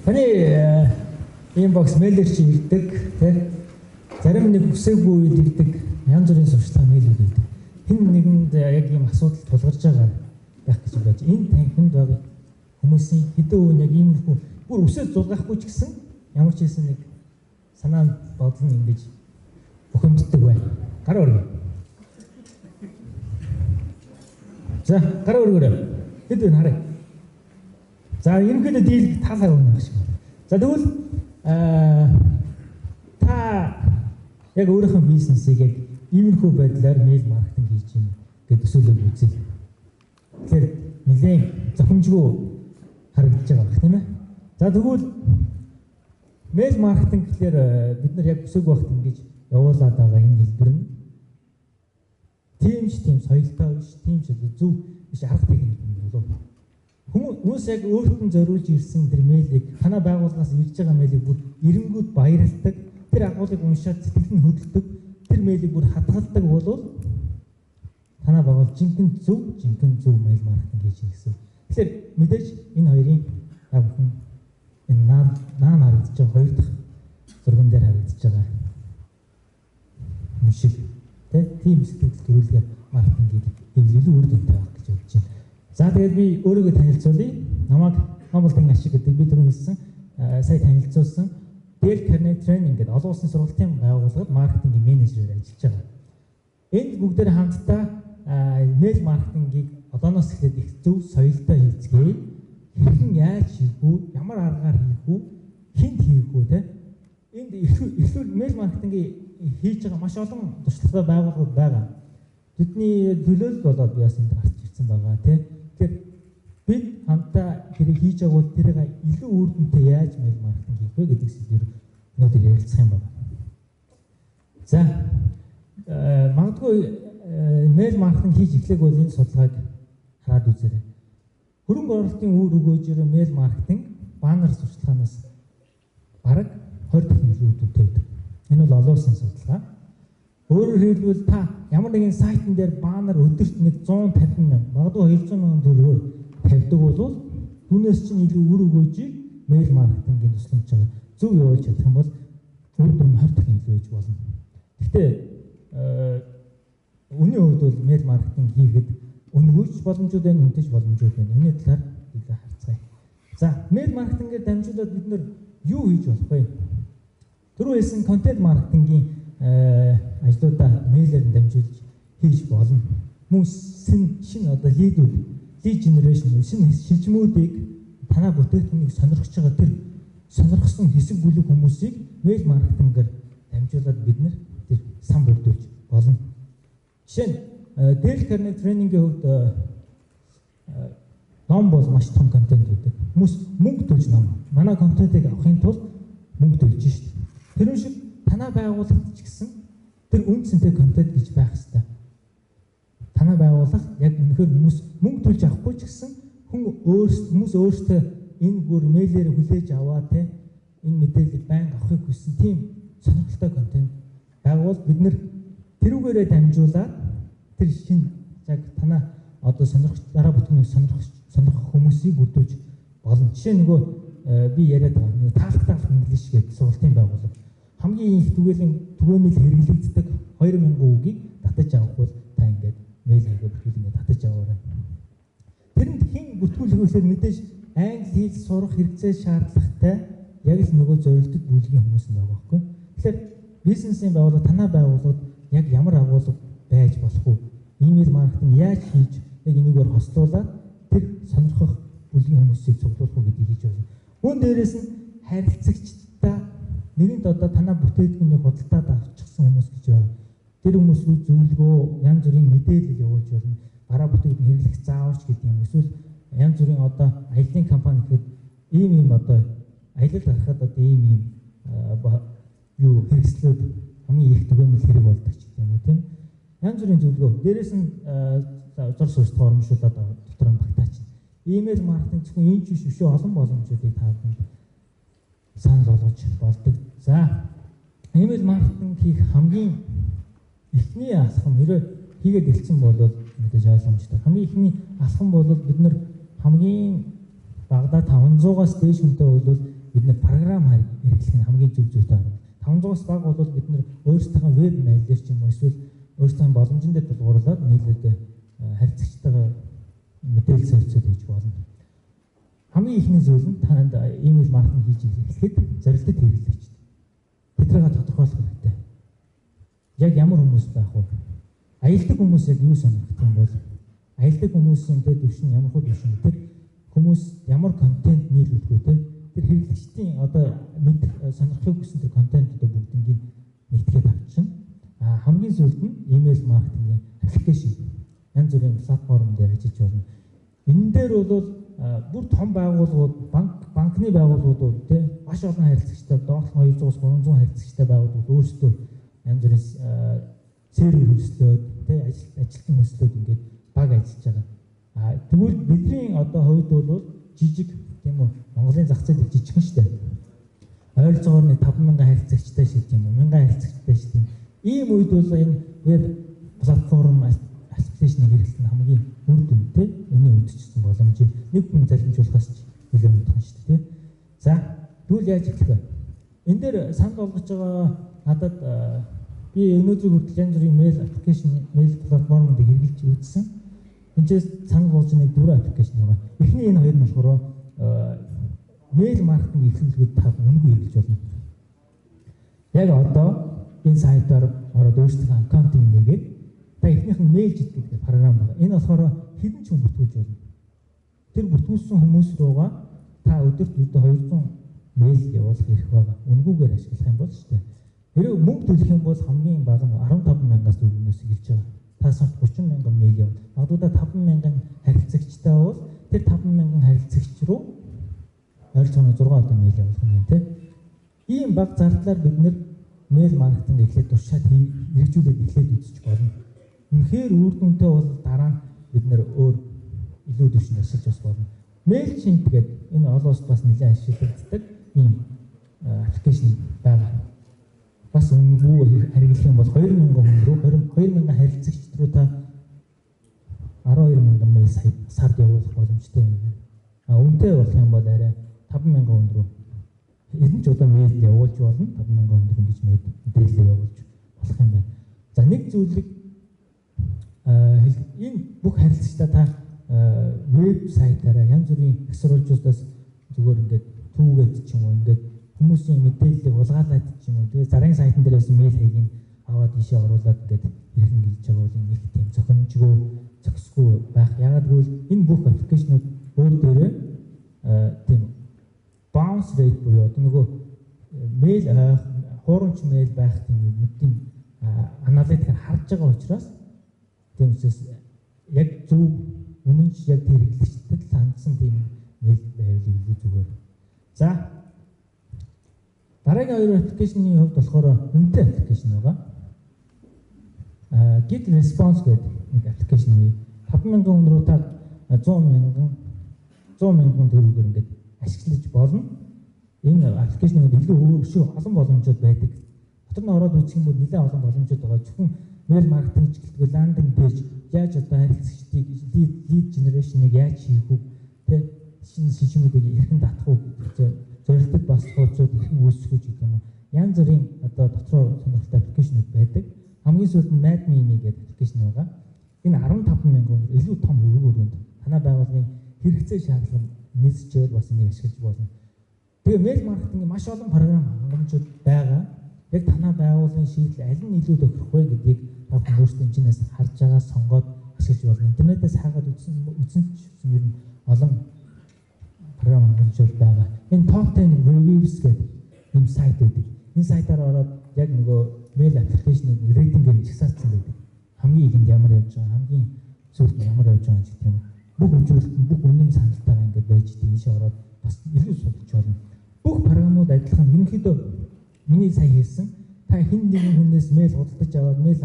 Таны inbox мэйлэр чи ирдэг тий. Зарим нэг үсээгүй үед ирдэг янз бүрийн сурчлага мэйлүүд ирдэг. Хэн нэгэнд яг ийм асуудал тулгарч байгаа байх гэж бодож энэ танхимд байгаа хүмүүсийн хэдэн үн яг ийм бүр үсээ зулгахгүй ч гэсэн ямар ч хэлсэн нэг санаа бодол нь ингэж бухимддаг бай. Гараа өргөө. За гараа өргөөрэй. Хэд вэ харъя. За ерөнхийдөө дийл таалаар өгнө гэж байна. За тэгвэл та яг өөрийнхөө бизнесийг яг иймэрхүү байдлаар мэйл маркетинг хийж байна гэдэг төсөөлөг үзье. Тэгэхээр нэлээд зохимжгүй харагдаж байгаа гэх тийм ээ. За тэгвэл мэйл маркетинг гэхээр бид нар яг өсөг багт ингэж явуулаад байгаа энэ хэлбэр нь тийм соёлтой биш, тийм ч зөв биш арга техник юм болов. Хүмүүс яг өөртөө зориулж ирсэн тэр мэйлийг танай байгууллагаас ирж байгаа мэйлийг бүр эренгүүд баярлдаг, тэр агуулгыг уншаад сэтгэл нь хөдөлдөг, тэр мэйлийг бүр хадгалдаг болвол танай байгууллага жинхэнэ зөв мэйл маркетинг хийж ирсэн. Тэгэхээр мэдээж энэ хоёрын яг бүхэн энэ наан харагдаж байгаа хоёр дахь зурган дээр харагдаж байгаа юм шиг тийм сэтгэл төрүүлгээр маркетингийг илүү үр дүнтэй байх гэж бодож байна. За тэгээд би өөрийгөө танилцуулъя. Намайг Монголын ашиг гэдэг би түрүү хэлсэн сая танилцуулсан Dale Carnegie Training гэдэг олон улсын сургалтын байгууллагад маркетингийн менежерээр ажиллаж байгаа. Энд бүгдээр хамтдаа мэйл маркетингийг одооноос эхлээд их зөв соёлтой хийцгээе. Хэрхэн яаж хийх үү, ямар аргаар хийх үү, хэнд хийх үү те. Энд эхлүүл мэйл маркетингийг хийж байгаа маш олон туршлагатай байгууллагууд байгаа. Тэдний төлөөлөл болоод би бас энд гарч ирсэн байгаа те. Тэгэхээр бид хамтдаа тэрийг хийж байгаа бол тэрийг илүү үр дүнтэй яаж мэйл маркетинг хийх вэ гэдэг зүйлээр өнөөдөр ярилцах юм байна. За магадгүй мэйл маркетинг хийж эхлэх бол энэ судалгааг хараад үзээрэй. Хөрөнгө оруулалтын үр өгөөжөөр мэйл маркетинг баннер сурталчилгаанаас бараг 20 дахин илүү үр дүнтэй байдаг. Энэ бол олон улсын судалгаа. Өөрөөр хэлбэл та ямар нэгэн сайтн дээр баннер өдөрт нэг 150 мянга, магадгүй 200 мянган төгрөгөөр тавьдаг бол түүнээс чинь илүү үр өгөөжийг мэйл маркетингийн тусламжаар зөв явуулж чадах юм бол үр дүн 20 дахин илүү байж болно. Гэхдээ үнийн хувьд бол мэйл маркетинг хийхэд үнэгүй ч боломжууд байна, үнэтэй ч боломжууд байна. Үүний талаар илүү харцгаая. За, мэйл маркетингээр дамжуулаад бид нэр юу хийж болох вэ? Түрүү хэлсэн контент маркетингийн ажлуудаа мэйлээр дамжуулж хийж болно. Мөн шинэ одоо лид generation шинэ шилжмүүдийг танаа бүтээгдэхүүнийг сонирхож байгаа тэр сонирхсон хэсэг бүлэг хүмүүсийг мэйл маркетингээр дамжуулаад бид нэр тэр сан бүрдүүлж болно. Жишээ нь Dale Carnegie Training-ийн хувьд ном бол маш том контент байдаг. Хүмүүс мөнгө төлж ном. Манай контентыг авахын тулд мөнгө төлж шít. Тэр шиг танай байгууллагт ч гэсэн тэр үнцэнтэй контент гэж байх хэрэгтэй. Танай байгууллага яг үнэхээр хүмүүс мөнгө төлж авахгүй ч гэсэн хүмүүс өөрсдөө энэ бүр мэйлээр хүлээж аваа те энэ мэдээллийг байнга авахыг хүссэн тийм сонирхолтой контент байгуул бид нэр тэрүүгээрээ дамжуулаад тэр шинэ яг танай одоо сонирхож дараа бүтэнийг сонирхох хүмүүсийг бүрдүүлж болно. Жишээ нөгөө би яриад байгаа нэг таалт инглиш гэдэг сургалтын байгууллага хамгийн их түгээмэл хэрэглэгддэг 2000 үгийг татаж авах бол та ингээд мэйл хийгээ бүртгүүлээ татаж аваарай. Тэрэнд хэн бүртгүүлэх вэ гэхээр мэдээж англи хэл сурах хэрэгцээ шаардлагатай яг л нөгөө зорилттой бүлгийн хүмүүс байгаа байхгүй. Тэгэхээр бизнесийн байгууллага танай байгууллагад яг ямар агуулга байж болох вэ? Имэйл маркетинг яаж хийж яг энийгээр хослуулаад тэр сонирхох бүлгийн хүмүүсийг цуглуулах уу гэдгийг хийж байна. Мөн дээрээс нь харилцагчдаа нэгэнт одоо танай бүтээгдэхүүнийг худалдаад авчихсан хүмүүс гэж байна. Тэр хүмүүс рүү зөвлөгөө, янз бүрийн мэдээлэл явуулж болно. Бараа бүтээгдэхүүн хэрэглэх зааварч гэдэг юм. Эсвэл янз бүрийн одоо аяллаа компани гэхэд ийм одоо аялал гарахад одоо ийм юу хэрэгслүүд хамгийн их түгээмэл хэрэг болдог ч гэх юм уу тийм. Янз бүрийн зөвлөгөө. Дээрээс нь зур сурталчилгаа урамшуулад дотор нь багтаач. Имэйл маркетинг зөвхөн энэ ч биш олон боломжуудыг та бүхэнд санал болгож болдог. За, имэйл маркетинг хийх хамгийн эхний алхам хэрэг хийгээд эхэлсэн бол мэдээж ойлгомжтой. Хамгийн эхний алхам бол бид нэр хамгийн багадаа 500-аас дээш хүнтэй бол бид нэр програм хэрэглэх нь хамгийн зөв зүйтэй арга. 500-аас бага бол бид нэр өөрсдийнхөө веб маилээр ч юм уу эсвэл өөрсдийн боломжин дээр тулгуурлаад нийлээд харилцагчтайгаа мэдээлэл солилцоод хийж болно. Хамгийн ихний зүйл нь танд email маркетинг хийж эхлэхэд зорилттой хэрэглэгч. Тэднийг тодорхойлох хэрэгтэй. Яг ямар хүмүүс байх вэ? Аялдаг хүмүүс яг юу сонирхдаг юм бол аялдаг хүмүүсийн төвшин ямар хөө төвшин гэдэг хүмүүс ямар контент нийлүүлэх үү те тэр хэрэглэгчдийн одоо мэдэх сонирхохыг хүсэн тэр контентуудаа бүгднийг нэгтгэхэд авчихна. Хамгийн сүүлд нь email маркетингийн аппликейшн янз бүрийн платформ дээр ажиллаж болно. Энэ дээр бол бүр том байгууллагууд, банкны байгууллагууд те маш олон харилцагчтай, доотлон 200-аас 300 харилцагчтай байгууллагууд өөрсдөө янз бүрийн сервер хөслөөд те ажилтан хөслөөд ингээд баг ажиллаж байгаа. Тэгвэл бидний одоо хувьд бол жижиг тийм үү Монголын зах зээл жижигхэн шүү дээ. Ойролцоогоор нэг 5,000 харилцагчтай шиг тийм үү 1000 харилцагчтай шиг тийм. Ийм үед бол энэ веб платформ аппликейшнийг хэрэглэх нь хамгийн үр дүнтэй, өнөө өндөрчсөн боломжийг нэг хүн залхимжуулахаас нөлөө өгөх шүү дээ. За тэгвэл яаж эхлэх вэ? Энэ дээр санал болгож байгаа надад би өнөөдөр хүртэл янз бүрийн мэйл аппликейшн, мэйл платформыг хэрэглэж үзсэн. Эндээс санал болж нэг 4 аппликейшн байгаа. Эхний энэ хоёр нь болохоор мэйл маркетинг эхлүүлэхэд та үнэгүй хэрэглэж болно. Яг одоо энэ сайтаар ороод өөрсдөө аккаунтыг нээгээд та эхнийх нь мэйл жид гэдэг програм байна. Энэ болохоор хэдэн ч хүн бүртгүүлж болно. Тэр бүртгүүлсэн хүмүүс руугаа та өдөрт 200 мэйл явуулах эрх байгаа. Үнгүүгээр ашиглах юм бол шүү дээ. Хэрэг мөнгө төлөх юм бол хамгийн бага нь 15,000-аас дөрвнөөс эхэлж байгаа. Та сард 30,000 мэйл явуул. Магадгүй 5,000 харилцагчтай бол тэр 5,000 харилцагч руу ойролцоогоор 6 удаа мэйл явуулах юм байна те. Ийм бага зардлаар бид нэр мэйл маркетинг эхлээд туршаад хэрэгжүүлээд эхлээд үзэж болно. Үнэхээр үр дүнтэй бол дараа нь бид нэр өөр илүү дэвшин ашиглаж бас болно. Mailchimp гэдэг энэ олон улсад бас нэлээд ашиглагддаг ийм аппликейшн байгаа. Бас үнэгүй хэрэглэх юм бол 2,000 хүн рүү 2,000 харилцагчд руу та 12,000 мэйл сард явуулах боломжтой юм байна. Үнэтэй болох юм бол арай 5,000 хүн рүү эдэн ч удаа мэйл явуулж болно. 5,000 хүн рүү ингэж мэдээлэл явуулж болох юм байна. За нэг зүйлийг энэ бүх харилцагчдаа та веб сайтаараа янз бүрийн их сурвалжуудаас зүгээр ингээд түүгээд ч юм уу ингээд хүмүүсийн мэдээллийг улгаалаад ч юм уу тэгээ зарын сайтн дээр байсан мэйл хаягийг аваад ийшээ оруулаад ингээд ирхэн гэлж байгаа бол нэг тийм зохисгүй байх. Ягаад гэвэл энэ бүх аппликейшнууд өөр дээрээ тийм bounce rate буюу одоо нөгөө мэйл хуурамч мэйл байх тийм мэдээ аналитикээр харж байгаа учраас тийм учраас яг зөв үнэнч яг тэр хэрэглэгчдэд хандсан тийм мэйл байвал илүү зүгээр. За дараагийн хоёр аппликейшны хувьд болохоор үнэтэй аппликейшн байгаа. Get response гэдэг нэг аппликейшн бий. 5,000 хүн руу та 100,000 төгрөгөөр ингээд ашиглаж болно. Энэ аппликейшнууд илүү шүү олон боломжууд байдаг. Дотор нь ороод үзэх юм бол нэлээд олон боломжууд байгаа. Зөвхөн мэйл маркетинг чиглэлгүй ландинг пэйж яаж одоо харилцагчдыг lead generation-ыг яаж хийх үү? Тэ шинэ шижмүүдийг эрхэн татах уу? Зорилтод бас хуудсууд эрхэн үүсгэх үү гэх юм уу? Янз бүрийн одоо дотроо сонирхолтой аппликейшнууд байдаг. Хамгийн сүүлд нь MadMe гэдэг аппликейшн байгаа. Энэ 15,000 хүн илүү том өргөнд танай байгууллагын хэрэгцээ шаардлага нийцчээр бас энийг ашиглаж болно. Тэгээ мэйл маркетингийн маш олон програм хангамжууд байгаа. Яг танай байгууллагын шийдэл аль нь илүү тохирох вэ гэдгийг та бүхэн өөрсдөө энэчнээс харж байгаа сонгоод ашиглаж болно. Интернетээс хаагаад үзсэн ч ер нь олон програм хангамжууд байгаа. Энэ Top 10 Reviews гэдэг юм сайт байдаг. Энэ сайтаар ороод яг нөгөө мэйл аппликейшныг рейтингээр жагсаацсан байдаг. Хамгийн ихэнд ямар явж байгаа, хамгийн сүүлд ямар явж байгаа гэх юм. Бүх хөгжүүлэлт бүх үнийн саналтайгаа ингээд байж тийш ороод бас илүү судалж болно. Бүх програмууд адилхан ерөнхийдөө миний сая хэлсэн та хэн нэгэн хүнээс мэйл худалдаж аваад мэйл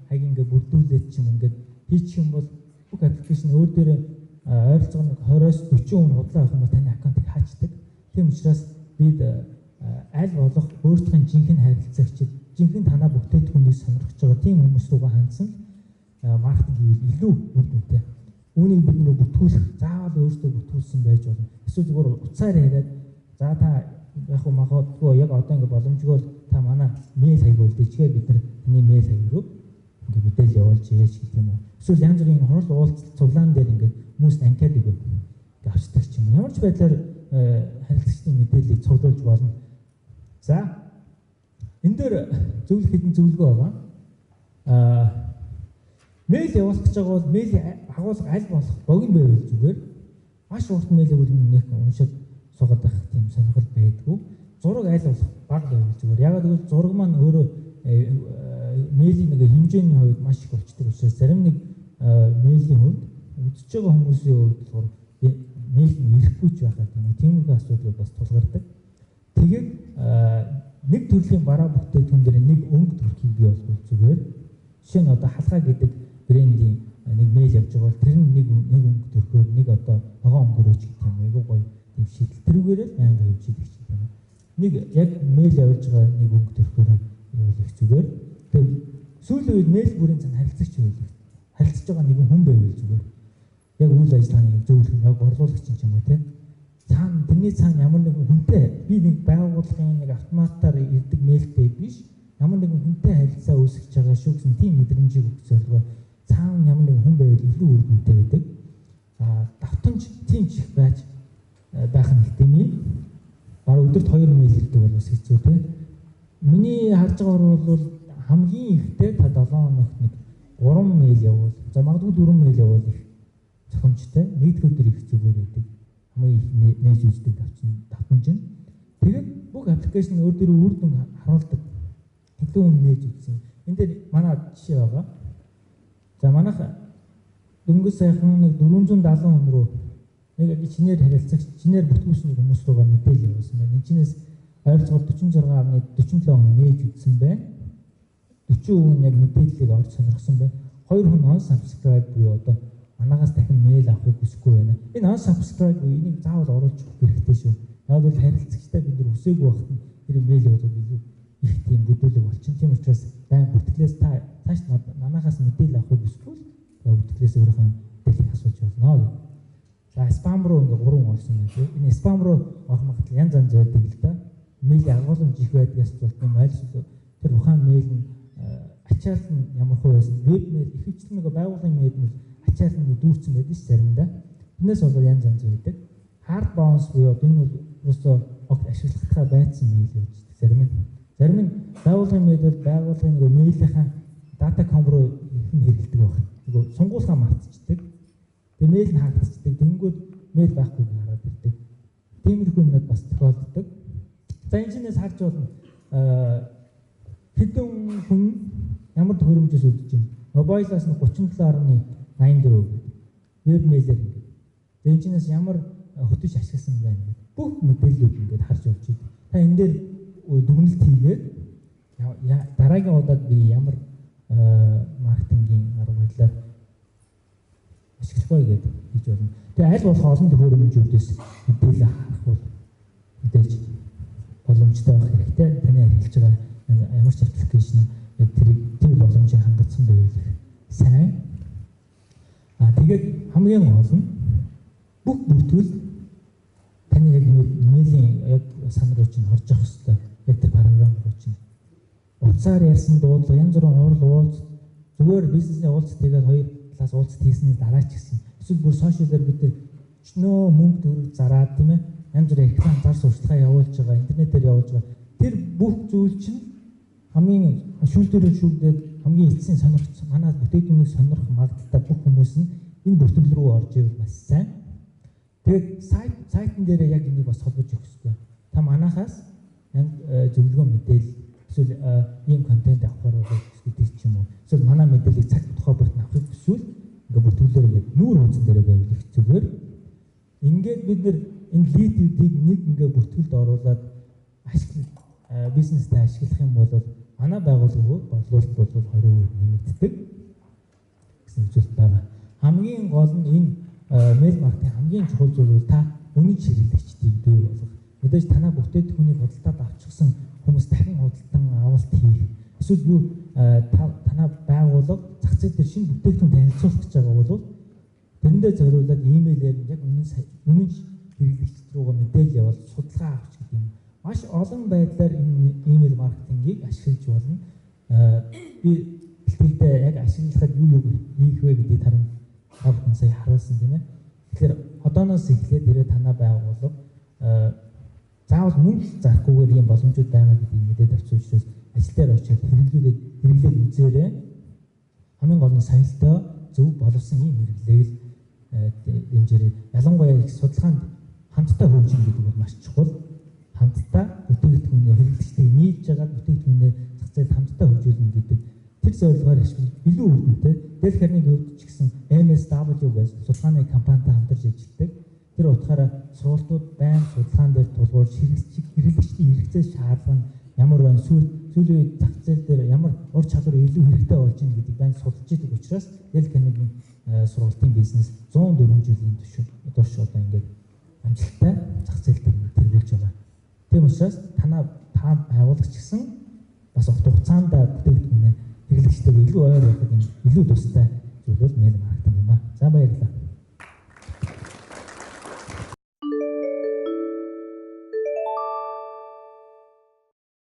хаяг ингээд бүрдүүлээд ч юм ингээд хийчих юм бол бүх аппликейшн өөр дээрээ ойролцоогоор 20-оос 40 хүн худлаа авах юм бол таны аккаунтыг хаачдаг. Тийм учраас бид аль болох өөрсдийн жинхэнэ харилцагчид, жинхэнэ танаа бүтээгдэхүүнийг сонирхож байгаа тийм хүмүүс руугаа хандсан маркетинг хийвэл илүү үр дүнтэй. Үүнийг бид нөө бүтгүүлэх, заавал өөрсдөө бүтгүүлсэн байж болно. Эсвэл зүгээр утсаар яриад за та яг уу магадгүй яг одоо ингэ боломжгүй бол та манай мэйл хаяг үлдээчгээ бид нар таны мэйл хаяг руу ингэ мэдээлэл явуулж яаж гэх юм уу. Эсвэл янз бүрийн хурал уулзалт цуглаан дээр ингэ хүмүүст анкет өгөө авчдаг ч юм уу. Ямар ч байдлаар харилцагчдын мэдээллийг цуглуулж болно. За энэ дээр зөвлөх хэдэн зөвлөгөө байгаа. Мэйл явуулах гэж байгаа бол мэйлийн агуулга аль болох богино байвал зүгээр. Маш урт мэйл өгүүлэн нэг уншаад суугаад байх тийм сонирхол байдгүй. Зураг аль болох бага байвал зүгээр. Яг л зураг маань өөрөө мэйлийн нэг хэмжээний хувьд маш их болчдөг учраас зарим нэг мэйлийн хувьд үзэж байгаа хүмүүсийн хувьд болохоор мэйл нь ирэхгүй ч байхад тийм нэг асуудал бас тулгардаг. Тэгээд нэг төрлийн бараа бүтээгдэхүүн дээр нэг өнгө төрхийг бий болгох зүгээр. Жишээ нь одоо халгаа гэдэг брендийн нэг мэйл явж байгаа бол тэр нь нэг өнгө төрхөөр нэг одоо ногоон өнгөрөөч гэх юм. Айгуу гоё тийм шийдэл. Тэрүүгээр л байнга явж идэх юм. Нэг яг мэйл явуулж байгаа нэг өнгө төрхөөр явуулах зүгээр. Тэгээд сүүлийн үед мэйл бүрийн цан харилцагч байвал харилцаж байгаа нэгэн хүн байвал зүгээр. Яг үйл ажиллагааны зөвлөх яг борлуулагч юм уу те. Цаана тэрний цаана ямар нэгэн хүнтэй би нэг байгууллагын нэг автоматар ирдэг мэйлтэй биш. Ямар нэгэн хүнтэй харилцаа үүсгэж байгаа шүү гэсэн тийм мэдрэмжийг өгөх зорилгоор цаана ямар нэгэн хүн байвал илүү үр дүнтэй байдаг. Давтамж тийм ч их байж байх нь хэлтэмий. Бараг өдөрт 2 мэйл ирдэг бол бас хэцүү те. Миний харж байгаагаар бол хамгийн ихтэй та 7 хоногт нэг 3 мэйл явуул. За магадгүй 4 мэйл явуул их зохимжтой. Нийтлүүд төр их зүгээр байдаг. Хамгийн их нээж үздэг давтамж нь. Тэгээд бүх аппликейшн өөр дөр үр дүн харуулдаг. Илүү нээж үзсэн. Энд дээр манай жишээ байгаа. За манайх дөнгөж сайхан нэг 470 хүн рүү нэг чинээр харилцагч, чинээр бүтгүүлсэн хүмүүс руугаа мэдээлэл явуулсан байна. Энэ чинээс ойролцоогоор 46.47 хүн нээж үзсэн байна. 40% нь яг мэдээллийг орж сонирхсан байна. 2 хүн unsubscribe буюу одоо манагаас дахин мэйл авахыг хүсэхгүй байна. Энэ unsubscribe буюу энийг заавал оруулж өгөх хэрэгтэй шүү. Яг бол харилцагчтай бид нар хүсээгүй байхад нь тэр мэйл болоод илүү их тийм бүдүүлэг болчихно. Тийм учраас байн бүртгэлээс та цааш манагаас мэдээлэл авахыг хүсвэл бүртгэлээс өөрийнхөө мэдээллийг асууж болно. За спам руу ингээ 3 орсон байна. Энэ спам руу орох магадлал янз янз байдаг л да. Мэйлийн агуулмж их байдгаас бол тийм айлшгүй тэр ухаан мэйл нь ачаал нь ямар хөө байсан. Веб мэйл ихэвчлэн нэг байгууллагын мэйл нь ачаал нь дүүрсэн байдаг ш заримдаа. Тэрнээс бол янз янз байдаг. Hard bounce буюу энэ бол өөрөөсөө огт ашиглахтаа байцсан мэйл байж зарим нь байгууллагын мэйлээр байгууллагын нэг мэйлийнхэн data.com руу ихэн хэрэгэлдэг байна. Нөгөө сунгуулгаа мартчихдаг. Тэгээ мэйл нь хаагдчихдаг. Тэнгүүд мэйл байхгүй гараад ирдэг. Тиймэрхүү юмнууд бас тохиолддог. За энэчнээс харж болно хэдэн хүн ямар төхөөрөмжөөс үүдэж байна. Мобайлаас нь 37.84 веб мэйлээр ингээд. Тэгээ энэчнээс ямар хөтөж ашигласан байна гэдэг. Бүх мэдээллүүд ингээд харж болж байна. Та энэ дээр дүгнэлт хийгээд дараагийн удаад би ямар маркетингийн арга барилаар ашиглах вэ гэдэг хийж болно. Тэгээ аль болох олон төхөөрөмжүүдээс мэдээлэл авах бол мэдээж боломжтой байх хэрэгтэй. Таны хэрэглэж байгаа ямар ч аппликейшн яг тэр боломжийг хангацсан байвал сайн. Тэгээд хамгийн гол нь бүх бүртгэл таны яг мэйлийн яг сан руу чинь орж явах хэрэгтэй. Яг тэр програм руу чинь утсаар ярьсан дуудлага янз бүрийн хурал уулз зүгээр бизнесний уулзалт тэгээд 2 талаас уулзалт хийсний дараа ч гэсэн эсвэл бүр сошиалаар бид нар чнөө мөнгө төгрөг зараад тийм ээ янз бүрийн реклам зар сурталчилгаа явуулж байгаа интернетээр явуулж байгаа тэр бүх зүйл чинь хамгийн шүүлтүүрээр шүүгдээд хамгийн эцсийн сонирхч манай бүтээгдэхүүнийг сонирхох магадaltaй бүх хүмүүс нь энэ бүртгэл рүү орж ивэл маш сайн. Тэгээд сайтн дээр яг энийг бас холбож өгөх хэрэгтэй. Та манахаас зөвлөгөө мэдээлэл эсвэл ийм контент авахар бол гэдэг ч юм уу. Эсвэл манай мэдээллийг цаг тухай бүрт авахыг хүсвэл ингээ бүртгэлээр ингээд нүүр хуудсан дээр байвал их зүгээр. Ингээд бид нар энэ лидүүдийг нэг ингээ бүртгэлд оруулаад бизнестэй ашиглах юм бол манай байгууллагууд борлуулалт бол 20% нэмэгддэг гэсэн үзүүлэлт байна. Хамгийн гол нь энэ мэйл маркетинг хамгийн чухал зүйл бол та үнэн хэрэглэгчдийг бий болгох. Мэдээж танаа бүтээгдэхүүнийг худалдаад авчихсан хүмүүс дахин худалдан авалт хийх. Эсвэл юу танаа байгууллага зах зээл дээр шинэ бүтээгдэхүүн танилцуулах гэж байгаа бол тэрэндээ зориулаад имэйлээр яг үнэн хэрэглэгчд рүүгээ мэдээлэл явуул судалгаа авч гэдэг юм. маш олон байдлаар энэ email маркетингийг ашиглаж болно. Би бэлтгэлдээ яг ашиглахад юу хийх вэ гэдгийг та бүхэн сая харуулсан тийм ээ. Тэгэхээр одооноос эхлээд ирээ танаа байгууллага заавал мөнгө зарахгүйгээр ийм боломжууд байгаа гэдгийг мэдээд авч учраас ажил дээр очиад хэрэглээд үзээрэй. Хамгийн гол нь соёлтой зөв боловсон ийм хэрэглээл дэмжээрэй. Ялангуяа их судалгаанд хамтдаа хөгжих гэдэг бол маш чухал. Хамтдаа бүтээгдэхүүнээ хэрэглэгчдийг нийлж байгаа бүтээгдэхүүнээ зах зээлд хамтдаа хөгжүүлнэ гэдэг тэр зорилгоор илүү үр дүнтэй. Дэл Карнеги хувьд ч гэсэн MSW гэж судалгааны компанитай хамтарч ажилладаг. Тэр утгаараа сургалтууд байн судалгаан дээр тулгуурч хэрэглэгчдийн хэрэгцээ шаардлага нь ямар байна, сүүлийн үед зах зээл дээр ямар ур чадвар илүү хэрэгтэй болж байна гэдгийг байн судалж идэг учраас Дэл Карнегийн сургалтын бизнес 104 жилийн турш одоо ингээд амжилттай зах зээл дээр тэргүүлж байгаа. Тийм учраас та байгуулагч гэсэн бас урт хугацаанд бүтээгдэхүүнээ хэрэглэгчтэйгээ илүү ойр байхад илүү тустай зүйл бол мэйл маркетинг юм аа. За баярлалаа.